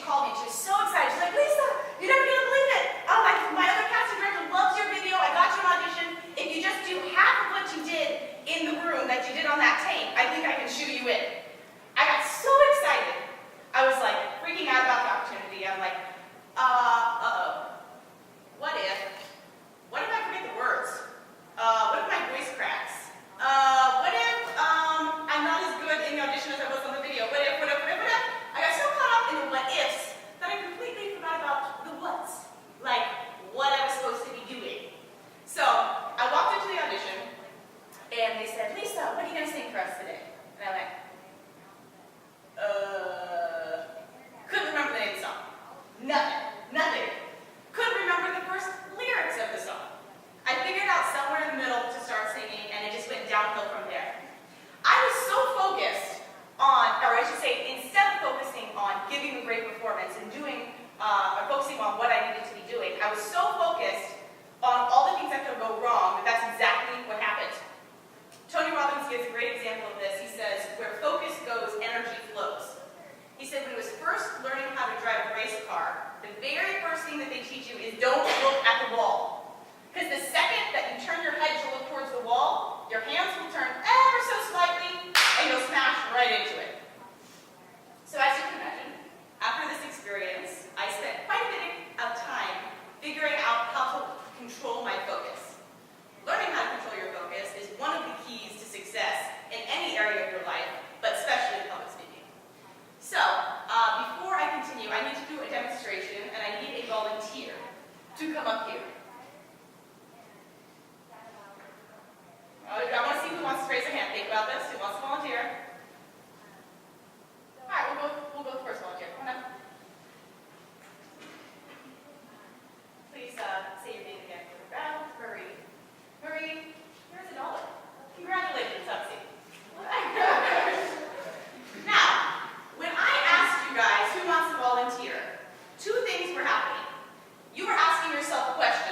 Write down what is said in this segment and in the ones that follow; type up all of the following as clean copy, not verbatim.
called me. She was so excited. She's like, Lisa, you're never going to believe it. Oh, my other casting director loves your video. I got you an audition. If you just do half of what you did in the room that you did on that tape, I think I can shoot you in. I got so excited. I was like freaking out about the opportunity. I'm like, uh-oh. What if I forget the words? What if my voice cracks? What if I'm not as good in the audition as I was on the video? What if? I got so caught up in the what ifs that I completely forgot about the whats. Like what I was supposed to be doing. So I walked into the audition and they said, Lisa, what are you going to sing for us today? And I went, couldn't remember the name of the song. Nothing. Couldn't remember the first lyrics of the song. I figured out somewhere in the middle to start singing, and it just went downhill from there. I was so focused on, or I should say, instead of focusing on giving a great performance and or focusing on what I needed to be doing, I was so focused on all the things that could go wrong that that's exactly what happened. Tony Robbins gives a great example of this. He says, where focus goes, energy flows. He said when he was first learning how to drive a race car, the very first thing that they teach you is don't look at the wall. Because the second that you turn your head to look towards the wall, your hands will turn ever so slightly and you'll smash right into it. So as you can imagine, after this experience, I spent quite a bit of time figuring out how to control my focus. Learning how to control your focus is one of the keys to success in any area of your life, but especially in public speaking. So, before I continue, I need to do a demonstration, and I need a volunteer to come up here. I want to see who wants to raise a hand. Think about this. Who wants to volunteer? All right, we'll go with the first volunteer. Come on up. Please say your name again for the crowd. Marie. Marie, here's $1. Congratulations, Upsy. Now, when I asked you guys who wants to volunteer, two things were happening. You were asking yourself a question.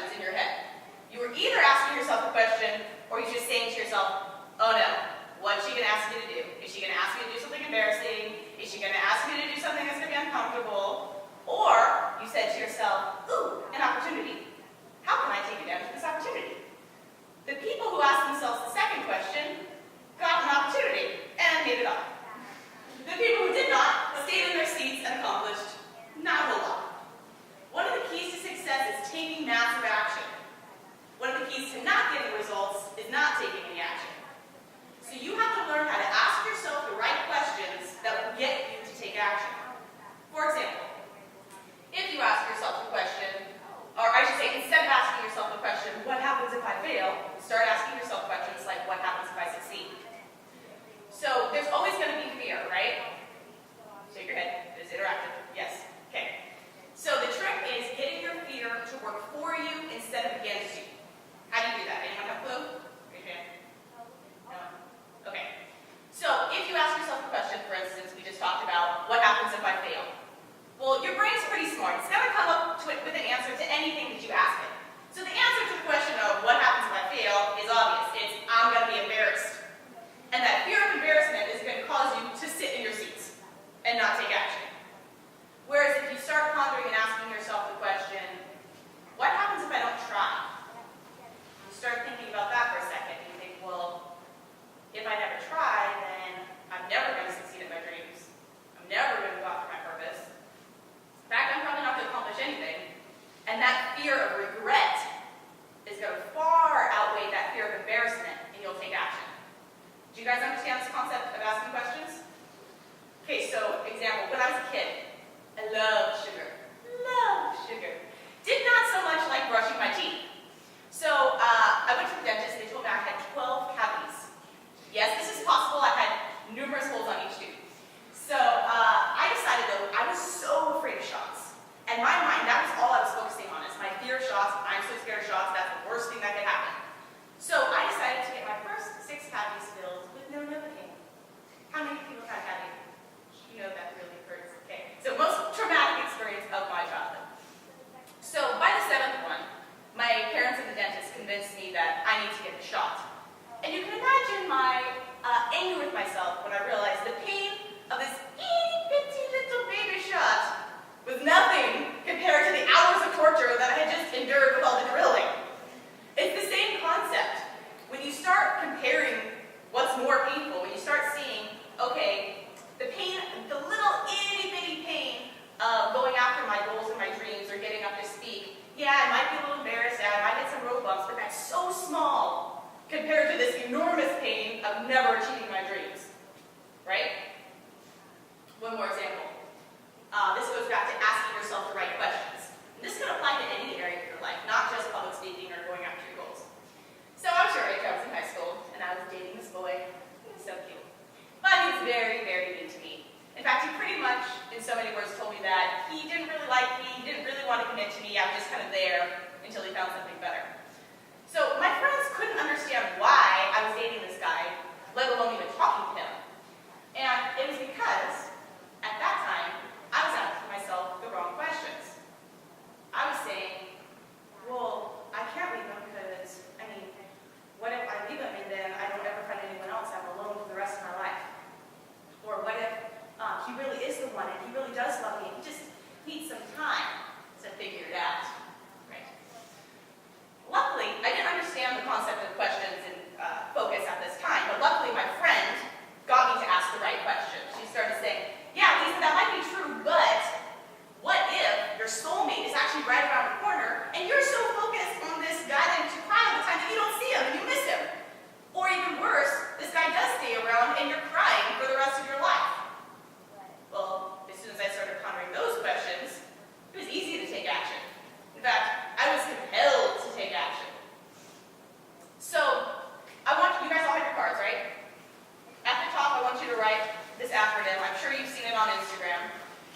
program.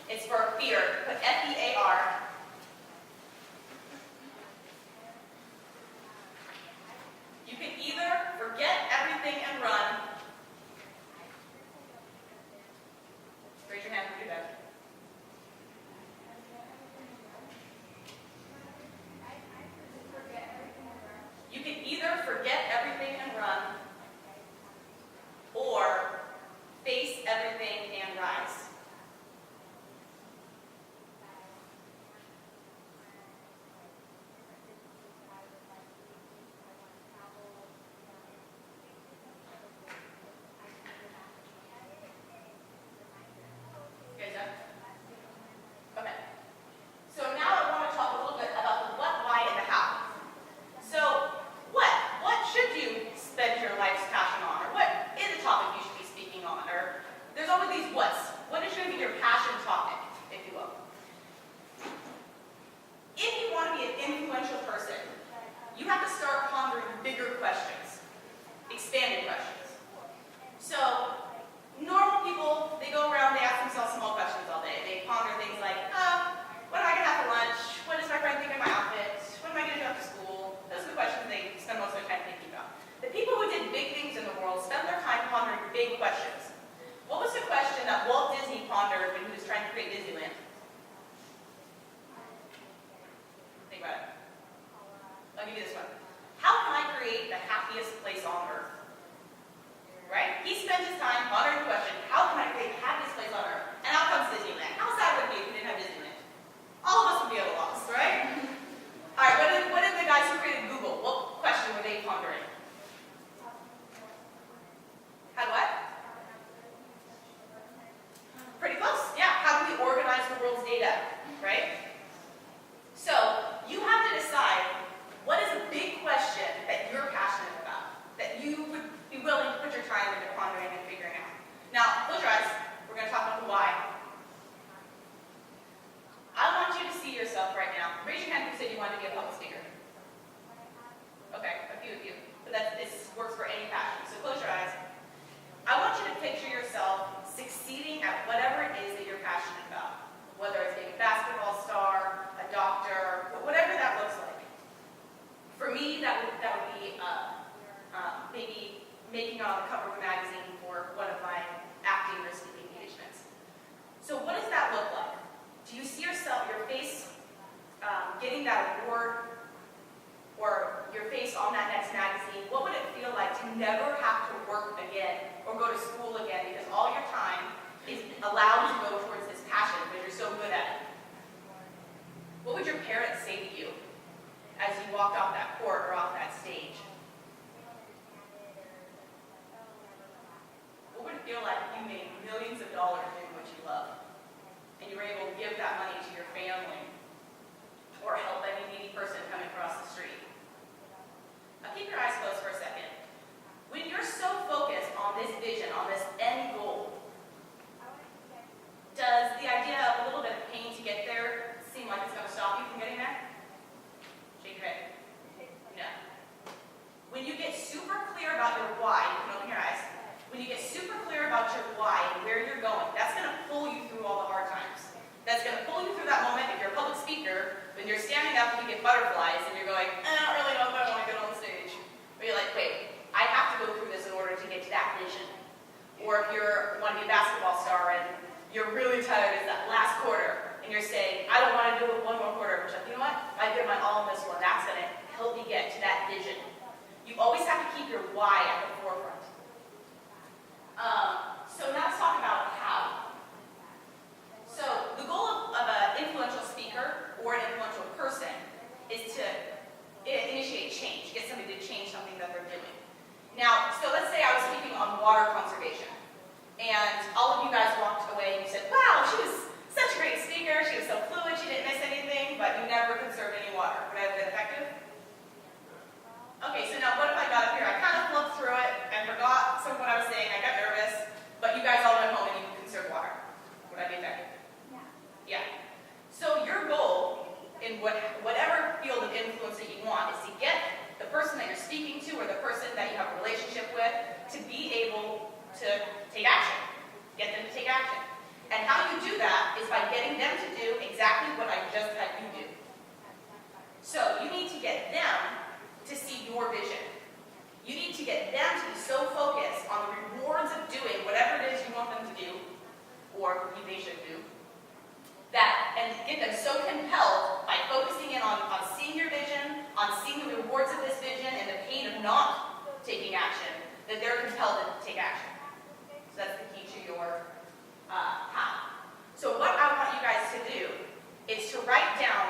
It's for fear. Put F-E-A-R. You can either forget everything and run. Raise your hand if you do that. You can either forget everything and run, or face everything and rise. You guys done? Okay. So now I want to talk a little bit about the what, why, and the how. So, what should you spend your life's passion on? Or what is a topic you should be speaking on? Or there's always these what's. What is going to be your passion topic, if you will? If you want to be an influential person, you have to start pondering bigger questions, expanded questions. So, normal people, they go around, they ask themselves small questions all day. They ponder things like, what am I going to have for lunch? What does my friend think of my outfit? What am I going to do after school? Those are the questions they spend most of their time thinking about. The people who did big things in the world spent their time pondering big questions. What was the question that Walt Disney pondered when he was trying to create Disneyland? Think about it. I'll give you this one. How can I create the happiest place on earth? Right? He spent his time pondering the question, how can I create the happiest place on earth? And out comes Disneyland. How sad would it be if we didn't have Disneyland? All of us would be at a loss, right? All right, what did the guys who created Google, what question were they pondering? Had what? Pretty close, yeah. How do we organize the world's data, right? So, you have to decide what is a big question that you're passionate about, that you would be willing to put your time into pondering and figuring out. Now, close your eyes. We're going to talk about the why. I want you to see yourself right now. Raise your hand if you said you wanted to be a public speaker. Okay, a few of you. But this works for any passion. So close your eyes. I want you to picture yourself succeeding at whatever it is that you're passionate about. Whether it's being a basketball star, a doctor, whatever that looks like. For me, that would be maybe making it on the cover of a magazine for one of my acting or speaking engagements. So what does that look like? Do you see yourself, your face, getting that award, or your face on that next magazine? What would it feel like to never have to work again or go to school again because all your time is allowed to go towards this passion because you're so good at it? What would your parents say to you as you walked off that court or off that stage? What would it feel like if you made millions of dollars doing what you love and you were able to give that money to your family or help any needy person coming across the street? Now keep your eyes closed for a second. When you're so focused on this vision, on this end goal, does the idea of a little bit of pain to get there seem like it's going to stop you from getting there? Shake your head. No. When you get super clear about your why, you can open your eyes. When you get super clear about your why and where you're going, that's going to pull you through all the hard times. That's going to pull you through that moment if you're a public speaker, when you're standing up and you get butterflies and you're going, I don't really know if I want to get on stage. Or you're like, wait, I have to go through this in order to get to that vision. Or if you're want to be a basketball star and you're really tired of that last quarter and you're saying, I don't want to do it one more quarter, but you know what? If I give my all in this one, that's going to help me get to that vision. You always have to keep your why at the forefront. So now let's talk about how. So the goal of an influential speaker or an influential person is to initiate change, get somebody to change something that they're doing. Now, so let's say I was speaking on water conservation, and all of you guys walked away and you said, wow, she was such a great speaker, she was so fluid, she didn't miss anything, but you never conserved any water. Would that have been effective? Okay, so now what if I got up here? I kind of flipped through it and forgot some of what I was saying, I got nervous, but you guys all went home and you conserved water. Would that be effective? Yeah. So your goal in whatever field of influence that you want is to get the person that you're speaking to or the person that you have a relationship with to be able to take action. Get them to take action. And how you do that is by getting them to do exactly what I just had you do. So you need to get them to see your vision. You need to get them to be so focused on the rewards of doing whatever it is you want them to do, or they should do, that, and get them so compelled by focusing in on seeing your vision, on seeing the rewards of this vision and the pain of not taking action, that they're compelled to take action. So that's the key to your how. So what I want you guys to do is to write down